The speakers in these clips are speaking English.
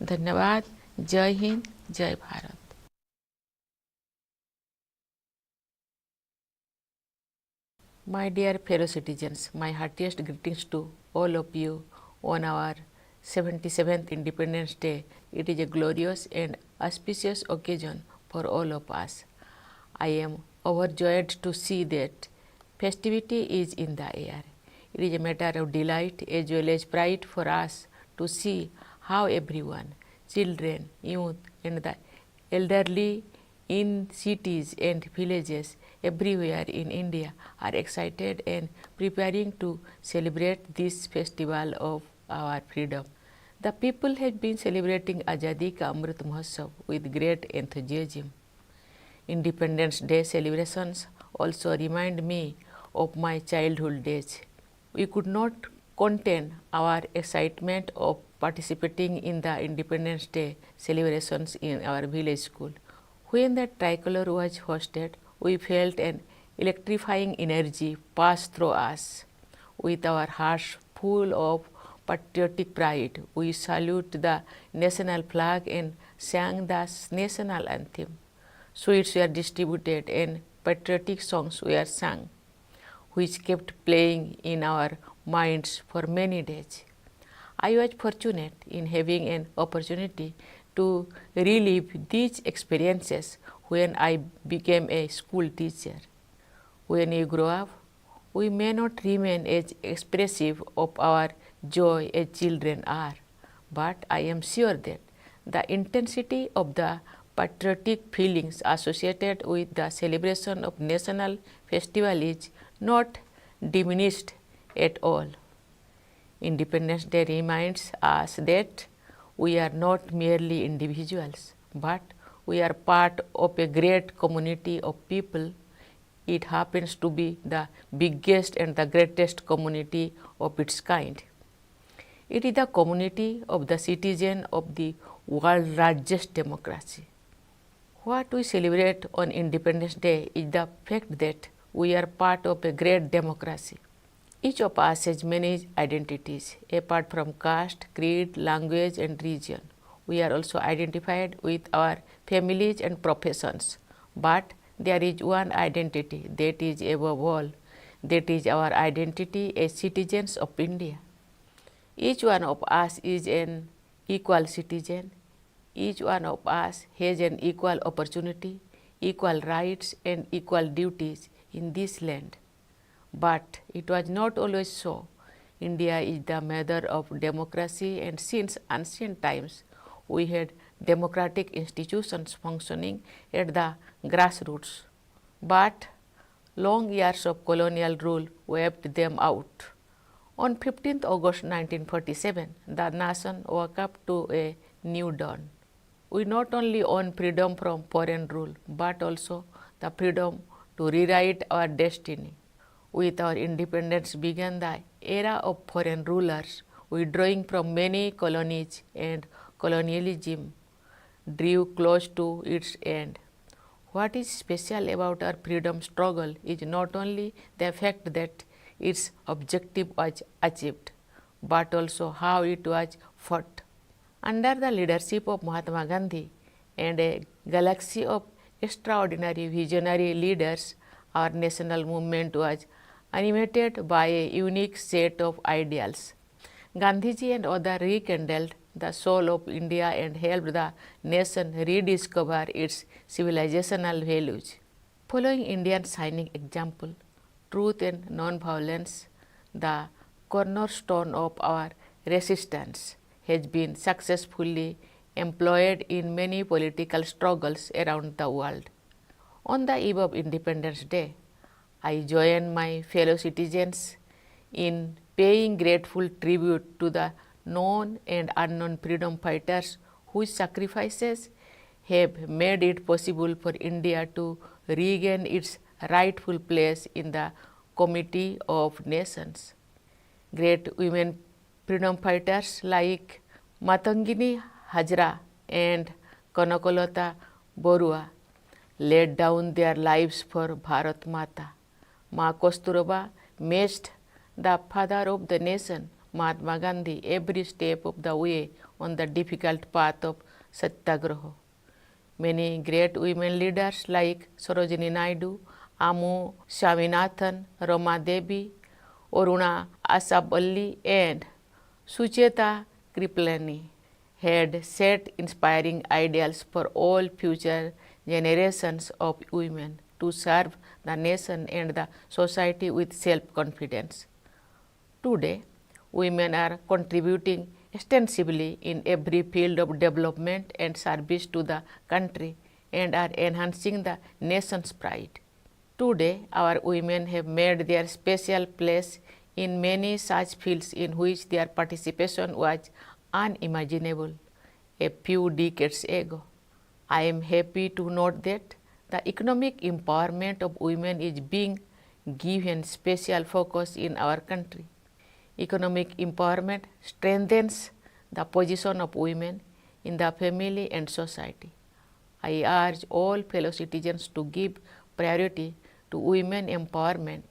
धन्यवाद। जय हिंद, जय Bharat. My dear fellow citizens, my heartiest greetings to all of you on our 77th Independence Day. It is a glorious and auspicious occasion for all of us. I am overjoyed to see that festivity is in the air. It is a matter of delight as well as pride for us to see how everyone, children, youth, and the elderly in cities and villages everywhere in India are excited and preparing to celebrate this festival of our freedom. The people have been celebrating Azadi Ka Amrit Mahotsav with great enthusiasm. Independence Day celebrations also remind me of my childhood days. We could not contain our excitement of participating in the Independence Day celebrations in our village school. When the tricolor was hosted, we felt an electrifying energy pass through us. With our hearts full of patriotic pride, we salute the national flag and sang the national anthem. Sweets were distributed and patriotic songs were sung, which kept playing in our minds for many days. I was fortunate in having an opportunity to relive these experiences when I became a school teacher. When we grow up, we may not remain as expressive of our joy as children are, but I am sure that the intensity of the patriotic feelings associated with the celebration of national festival is not diminished at all. Independence Day reminds us that we are not merely individuals, but we are part of a great community of people. It happens to be the biggest and the greatest community of its kind. It is the community of the citizen of the world's largest democracy. What we celebrate on Independence Day is the fact that we are part of a great democracy. Each of us has many identities, apart from caste, creed, language, and region. We are also identified with our families and professions. But there is one identity that is above all, that is our identity as citizens of India. Each one of us is an equal citizen. Each one of us has an equal opportunity, equal rights, and equal duties in this land. But it was not always so. India is the mother of democracy, and since ancient times, we had democratic institutions functioning at the grassroots. But long years of colonial rule wiped them out. On 15th August 1947, the nation woke up to a new dawn. We not only own freedom from foreign rule, but also the freedom to rewrite our destiny. With our independence began the era of foreign rulers, withdrawing from many colonies, and colonialism drew close to its end. What is special about our freedom struggle is not only the fact that its objective was achieved, but also how it was fought. Under the leadership of Mahatma Gandhi and a galaxy of extraordinary visionary leaders, our national movement was animated by a unique set of ideals. Gandhiji and others rekindled the soul of India and helped the nation rediscover its civilizational values. Following India's shining example, truth and non-violence, the cornerstone of our resistance, has been successfully employed in many political struggles around the world. On the eve of Independence Day, I join my fellow citizens in paying grateful tribute to the known and unknown freedom fighters whose sacrifices have made it possible for India to regain its rightful place in the Committee of Nations. Great women freedom fighters like Matangini Hajra and Kanakolata Borua laid down their lives for Bharat Mata. Ma Kasturba matched the father of the nation Mahatma Gandhi every step of the way on the difficult path of Satyagraha. Many great women leaders like Sarojini Naidu, Amu Swaminathan, Rama Devi, Aruna Asaballi and Sucheta Kriplani had set inspiring ideals for all future generations of women to serve the nation and the society with self-confidence. Today, women are contributing extensively in every field of development and service to the country and are enhancing the nation's pride. Today, our women have made their special place in many such fields in which their participation was unimaginable a few decades ago. I am happy to note that the economic empowerment of women is being given special focus in our country. Economic empowerment strengthens the position of women in the family and society. I urge all fellow citizens to give priority to women empowerment.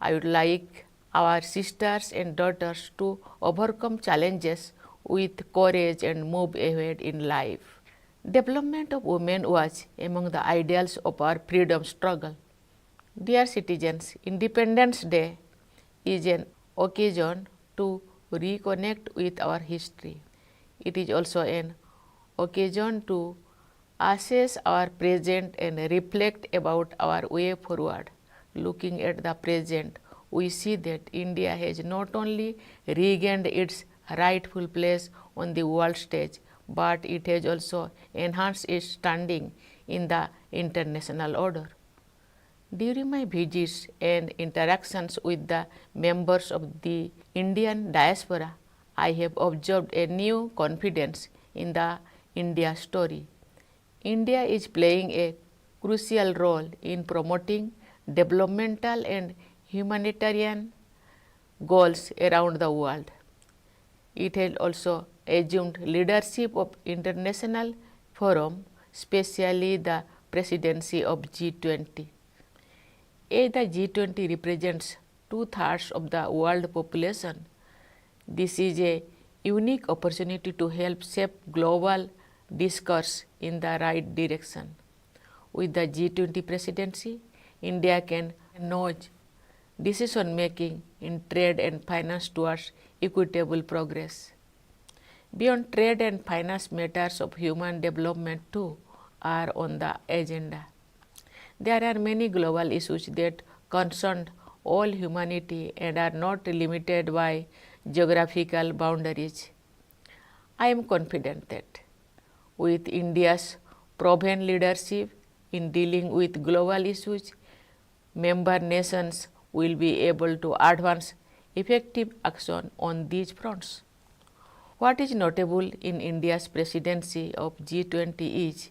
I would like our sisters and daughters to overcome challenges with courage and move ahead in life. Development of women was among the ideals of our freedom struggle. Dear citizens, Independence Day is an occasion to reconnect with our history. It is also an occasion to assess our present and reflect about our way forward. Looking at the present, we see that India has not only regained its rightful place on the world stage, but it has also enhanced its standing in the international order. During my visits and interactions with the members of the Indian diaspora, I have observed a new confidence in the India story. India is playing a crucial role in promoting developmental and humanitarian goals around the world. It has also assumed leadership of international forum, especially the presidency of G20. As the G20 represents 2/3 of the world population, this is a unique opportunity to help shape global discourse in the right direction. With the G20 presidency, India can nudge decision making in trade and finance towards equitable progress. Beyond trade and finance, matters of human development too are on the agenda. There are many global issues that concern all humanity and are not limited by geographical boundaries. I am confident that with India's proven leadership in dealing with global issues, member nations will be able to advance effective action on these fronts. What is notable in India's presidency of G20 is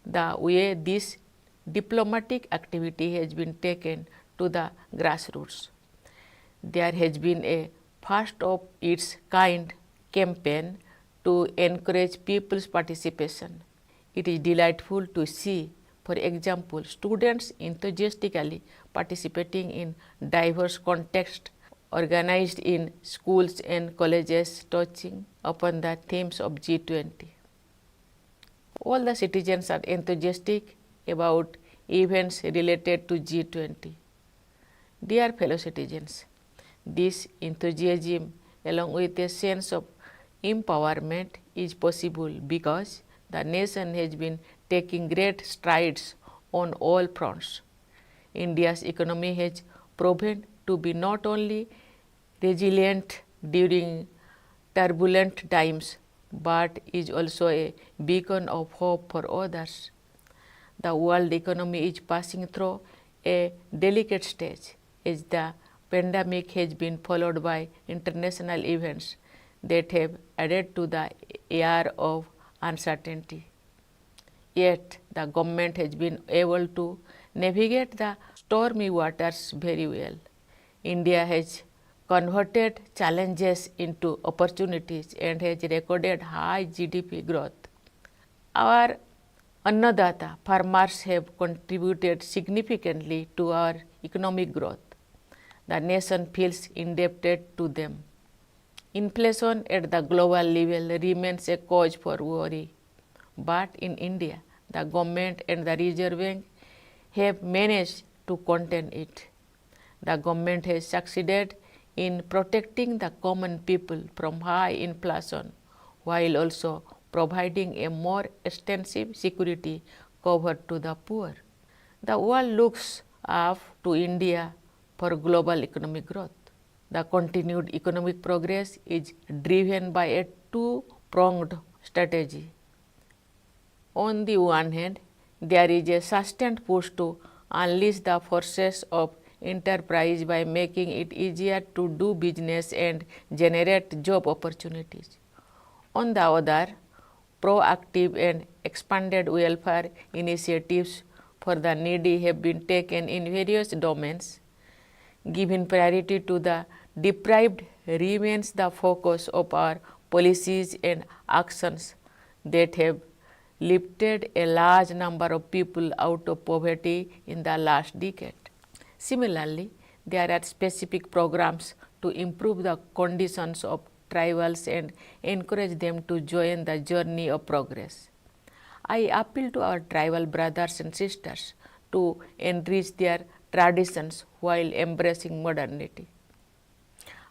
the way this diplomatic activity has been taken to the grassroots. There has been a first of its kind campaign to encourage people's participation. It is delightful to see, for example, students enthusiastically participating in diverse contexts organized in schools and colleges touching upon the themes of G20. All the citizens are enthusiastic about events related to G20. Dear fellow citizens, this enthusiasm along with a sense of empowerment is possible because the nation has been taking great strides on all fronts. India's economy has proven to be not only resilient during turbulent times, but is also a beacon of hope for others. The world economy is passing through a delicate stage as the pandemic has been followed by international events that have added to the air of uncertainty. Yet the government has been able to navigate the stormy waters very well. India has converted challenges into opportunities and has recorded high GDP growth. Our Annadata farmers have contributed significantly to our economic growth. The nation feels indebted to them. Inflation at the global level remains a cause for worry, but in India, the government and the Reserve Bank have managed to contain it. The government has succeeded in protecting the common people from high inflation while also providing a more extensive security cover to the poor. The world looks up to India for global economic growth. The continued economic progress is driven by a two-pronged strategy. On the one hand, there is a sustained push to unleash the forces of enterprise by making it easier to do business and generate job opportunities. On the other, proactive and expanded welfare initiatives for the needy have been taken in various domains. Giving priority to the deprived remains the focus of our policies and actions that have lifted a large number of people out of poverty in the last decade. Similarly, there are specific programs to improve the conditions of tribals and encourage them to join the journey of progress. I appeal to our tribal brothers and sisters to enrich their traditions while embracing modernity.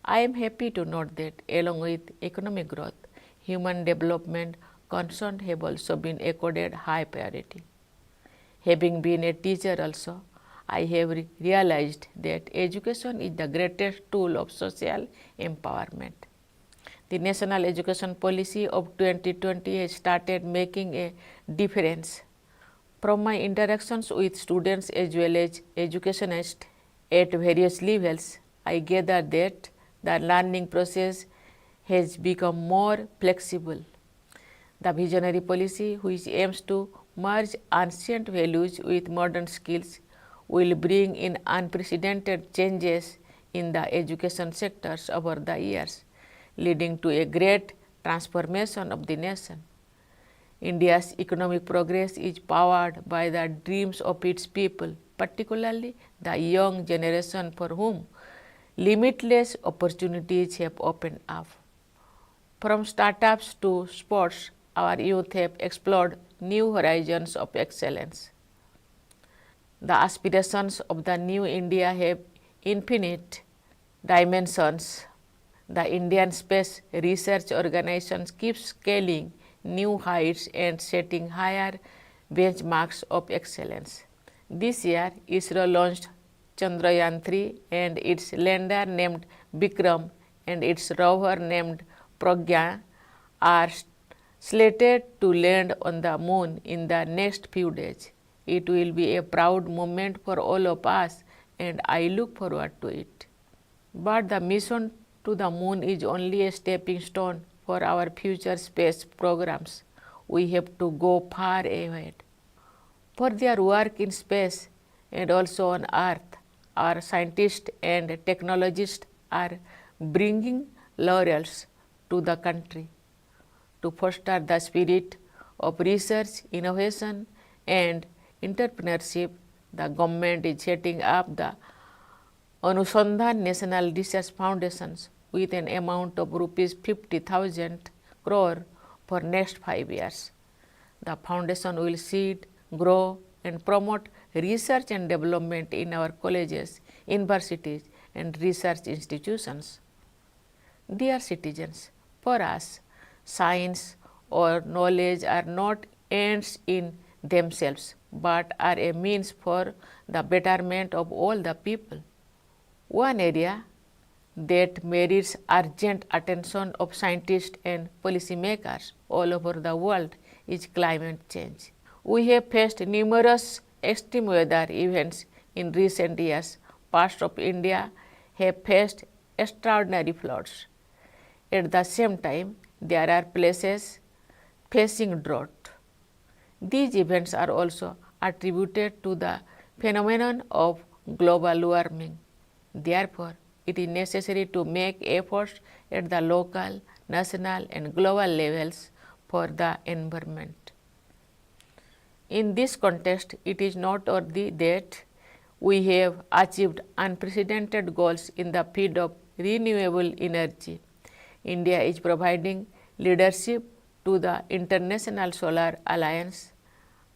I am happy to note that along with economic growth, human development concerns have also been accorded high priority. Having been a teacher also, I have realized that education is the greatest tool of social empowerment. The National Education Policy of 2020 has started making a difference. From my interactions with students as well as educationists at various levels, I gather that the learning process has become more flexible. The visionary policy, which aims to merge ancient values with modern skills, will bring in unprecedented changes in the education sectors over the years, leading to a great transformation of the nation. India's economic progress is powered by the dreams of its people, particularly the young generation for whom limitless opportunities have opened up. From startups to sports, our youth have explored new horizons of excellence. The aspirations of the new India have infinite dimensions. The Indian Space Research Organization keeps scaling new heights and setting higher benchmarks of excellence. This year, ISRO launched Chandrayaan-3 and its lander named Vikram and its rover named Pragya are slated to land on the moon in the next few days. It will be a proud moment for all of us and I look forward to it. But the mission to the moon is only a stepping stone for our future space programs. We have to go far ahead. For their work in space and also on Earth, our scientists and technologists are bringing laurels to the country. To foster the spirit of research, innovation and entrepreneurship, the government is setting up the Anusandhan National Research Foundations with an amount of rupees 50,000 crore for next 5 years. The foundation will seed, grow and promote research and development in our colleges, universities and research institutions. Dear citizens, for us, science or knowledge are not ends in themselves, but are a means for the betterment of all the people. One area that merits urgent attention of scientists and policymakers all over the world is climate change. We have faced numerous extreme weather events in recent years. Parts of India have faced extraordinary floods. At the same time, there are places facing drought. These events are also attributed to the phenomenon of global warming. Therefore, it is necessary to make efforts at the local, national and global levels for the environment. In this context, it is noteworthy that we have achieved unprecedented goals in the field of renewable energy. India is providing leadership to the International Solar Alliance.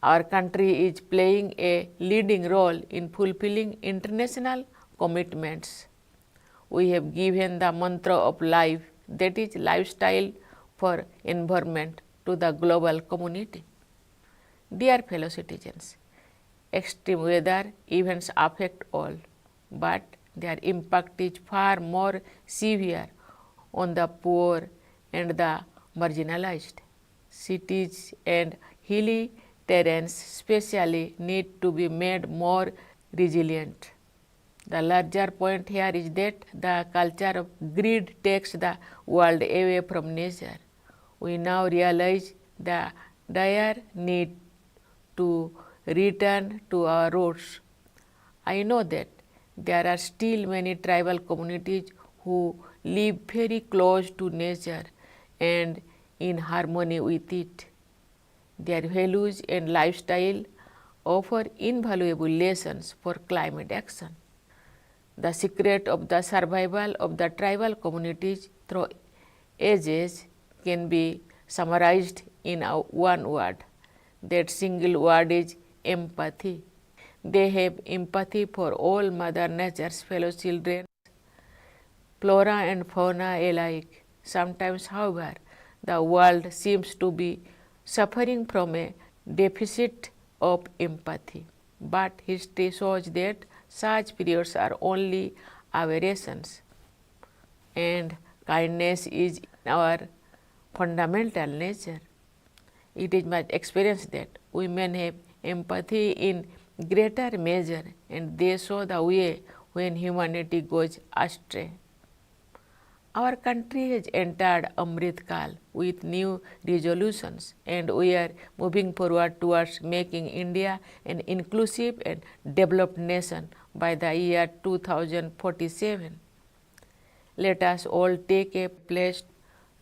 Our country is playing a leading role in fulfilling international commitments. We have given the mantra of life, that is lifestyle for environment, to the global community. Dear fellow citizens, extreme weather events affect all, but their impact is far more severe on the poor and the marginalized. Cities and hilly terrains especially need to be made more resilient. The larger point here is that the culture of greed takes the world away from nature. We now realize the dire need to return to our roots. I know that there are still many tribal communities who live very close to nature and in harmony with it. Their values and lifestyle offer invaluable lessons for climate action. The secret of the survival of the tribal communities through ages can be summarized in one word. That single word is empathy. They have empathy for all Mother Nature's fellow children, flora and fauna alike. Sometimes, however, the world seems to be suffering from a deficit of empathy. But history shows that such periods are only aberrations, and kindness is our fundamental nature. It is my experience that women have empathy in greater measure, and they show the way when humanity goes astray. Our country has entered Amrit Kal with new resolutions, and we are moving forward towards making India an inclusive and developed nation by the year 2047. Let us all take a pledge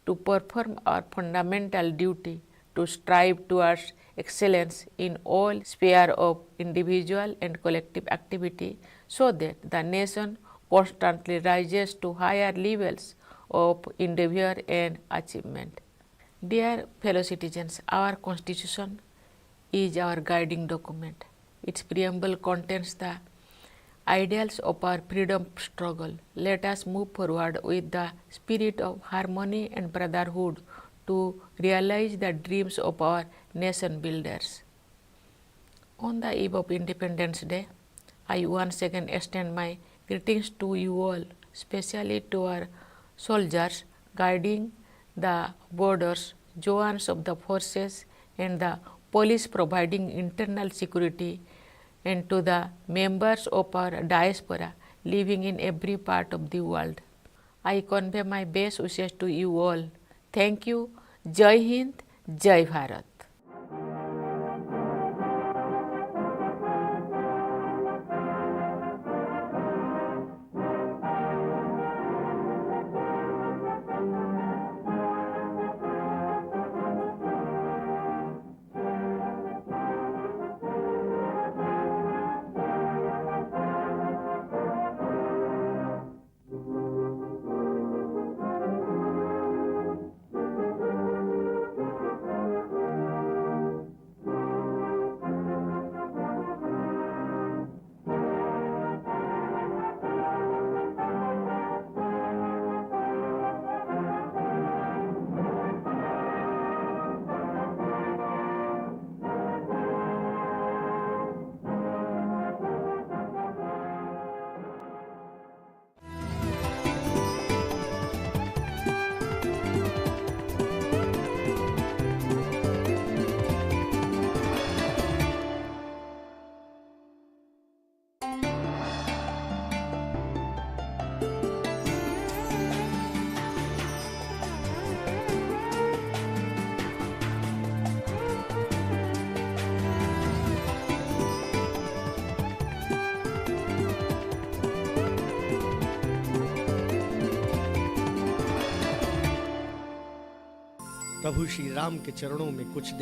to perform our fundamental duty to strive towards excellence in all spheres of individual and collective activity, so that the nation constantly rises to higher levels of endeavor and achievement. Dear fellow citizens, our Constitution is our guiding document. Its preamble contains the ideals of our freedom struggle. Let us move forward with the spirit of harmony and brotherhood to realize the dreams of our nation builders. On the eve of Independence Day, I once again extend my greetings to you all, especially to our soldiers guarding the borders, jawans of the forces, and the police providing internal security, and to the members of our diaspora living in every part of the world. I convey my best wishes to you all. Thank you. Jai Hind, Jai Bharat. प्रभु श्री राम के चरणों में कुछ देर